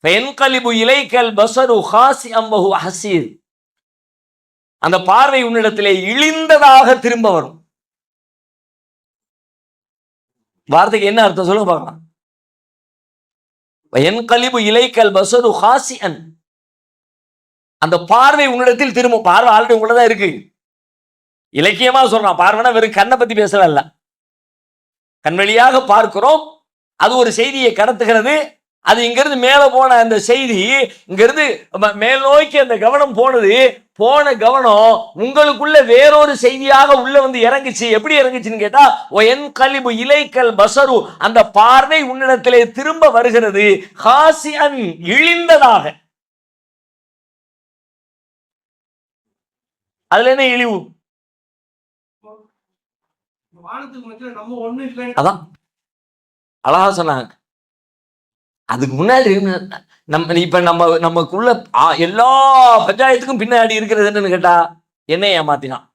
ஃபயன்கலிபு இலைக்கல் பஸரு ஹாசிஅம் வஹுவ ஹஸீர். அந்த பார்வை உன்னிடத்திலே இழிந்ததாக திரும்ப வரும். வார்த்தைக்கு என்ன அர்த்தம் சொல்லுங்க பார்க்கலாம். ஃபயன்கலிபு இலைக்கல் பஸரு ஹாசிஅன். அந்த பார்வை உன்னிடத்தில் திரும்பும். பார்வை ஆல்ரெடி உங்களதான் இருக்கு. இலக்கியமா சொல்றான். பார்வைனா வெறும் கண்ணை பத்தி பேசல இல்ல. கண் வழியாக பார்க்கிறோம், அது ஒரு செய்தியை கடத்துகிறது. அது இங்கிருந்து மேல போன அந்த செய்தி இங்கிருந்து மேல் நோக்கி அந்த கவனம் போனது. போன கவனம் உங்களுக்குள்ள வேறொரு செய்தியாக உள்ள வந்து இறங்குச்சு. எப்படி இறங்குச்சுன்னு கேட்டா, ஒயன் கலிபு இலைக்கல் பஸரு, அந்த பார்வை உன்னிடத்திலே திரும்ப வருகிறது. ஹாசிஅன், இழிந்ததாக. அதுல என்ன இழிவு? அதான் அழகா சொன்னாங்க. அதுக்கு முன்னாடி இப்ப நமக்குள்ள எல்லா பஞ்சாயத்துக்கும் பின்னாடி இருக்கிறது என்னன்னு கேட்டா, என்னைய ஏமாத்தினான்,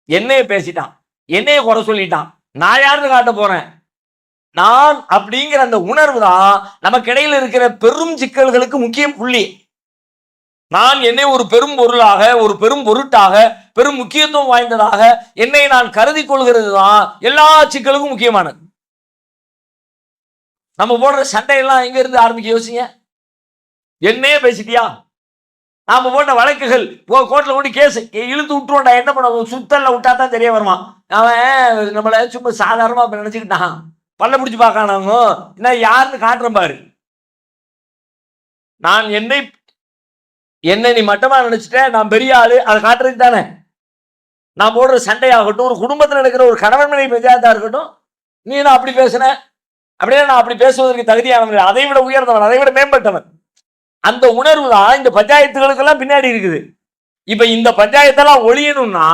என்னைய பேசிட்டான், என்னைய குறை சொல்லிட்டான், நான் யாருன்னு காட்ட போறேன். நான் அப்படிங்கிற அந்த உணர்வு தான் நமக்கு இடையில இருக்கிற பெரும் சிக்கல்களுக்கு முக்கியம் புள்ளி. நான் என்னை ஒரு பெரும் பொருளாக, ஒரு பெரும் பொருட்டாக, பெரும் முக்கியத்துவம் வாய்ந்ததாக என்னை நான் கருதி கொள்கிறது தான் எல்லா சிக்கலுக்கும் முக்கியமானது. நம்ம போடுற சண்டையெல்லாம் எங்க இருந்து ஆரம்பிக்க யோசிங்க. என்னையே பேசிட்டியா? நாம போட்ட வழக்குகள் கோர்ட்ல கொண்டு கேஸ் இழுத்து விட்டுருவோம்டா. என்ன பண்ண, சுத்தல்ல விட்டா தான் தெரிய வருமா. அவன் நம்மள சும்மா சாதாரணமா நினைச்சுக்கிட்டான். பல்ல பிடிச்சு பார்க்கானவங்க என்ன யாருன்னு காட்டுறேன் பாரு. நான் என்னை நீ மட்டமா நினைச்சிட்ட, நான் பெரிய ஆளு, அதை காட்டுறது தானே. நான் போடுற சண்டையாகட்டும், ஒரு குடும்பத்தில் நடக்கிற ஒரு கணவன் மனைவி பஞ்சாயத்தா இருக்கட்டும், நீ நான் அப்படி பேசுன, அப்படியே நான் அப்படி பேசுவதற்கு தகுதியானவன், அதை விட உயர்ந்தவன், அதை விட மேம்பட்டவன். அந்த உணர்வு தான் இந்த பஞ்சாயத்துகளுக்கெல்லாம் பின்னாடி இருக்குது. இப்ப இந்த பஞ்சாயத்தெல்லாம் ஒழியணும்னா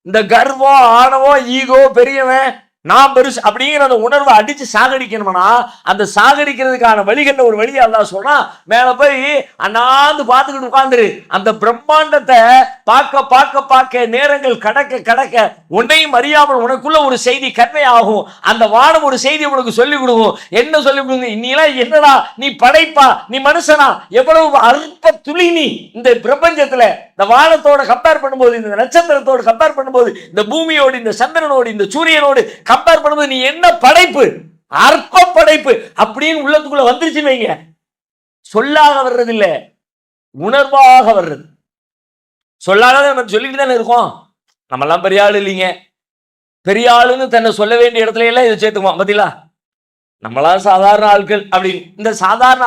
இந்த கர்வம், ஆணவம், ஈகோ, பெரியவன், நான் பெருசு அப்படிங்கிற அந்த உணர்வை அடிச்சு சாகடிக்கணும்னா, அந்த சாகடிக்கிறதுக்கான வழிகள்ல ஒரு வழியை அல்லாஹ் சொன்னா, மேல போய் அண்ணாந்து பார்த்துக்கிட்டு உட்கார்ந்துரு. அந்த பிரம்மாண்டத்தை பார்க்க பார்க்க பார்க்க நேரங்கள் கடக்க கடக்க உன்னையும் அறியாமல் உனக்குள்ள ஒரு செய்தி கன்வை ஆகும். அந்த வானம் ஒரு செய்தி உனக்கு சொல்லிக் கொடுக்கும். என்ன சொல்லிக் கொடுங்க? இன்னிலாம் என்னடா நீ படைப்பா, நீ மனுஷனா, எவ்வளவு அற்ப துளி நீ இந்த பிரபஞ்சத்துல. இந்த வானத்தோட கம்பேர் பண்ணும்போது, இந்த நட்சத்திரத்தோடு கம்பேர் பண்ணும்போது, இந்த பூமியோடு, இந்த சந்திரனோடு, இந்த சூரியனோடு கம்பேர் பண்ணும்போது, நீ என்ன படைப்பு, அற்ப படைப்பு அப்படின்னு உள்ளத்துக்குள்ள வந்துருச்சுன்னு வைங்க. சொல்லாக வர்றது இல்ல, உணர்வாக வர்றது. சொல்லாக நம்ம சொல்லிட்டு தானே இருக்கோம். நம்ம எல்லாம் பெரிய ஆளு இல்லைங்க. பெரிய ஆளுன்னு தன்னை சொல்ல வேண்டிய இடத்துல எல்லாம் இதை சேர்த்துக்குவோம். பாத்தீங்களா, நம்மளாம் சாதாரண ஆட்கள் அப்படின்னு. இந்த சாதாரண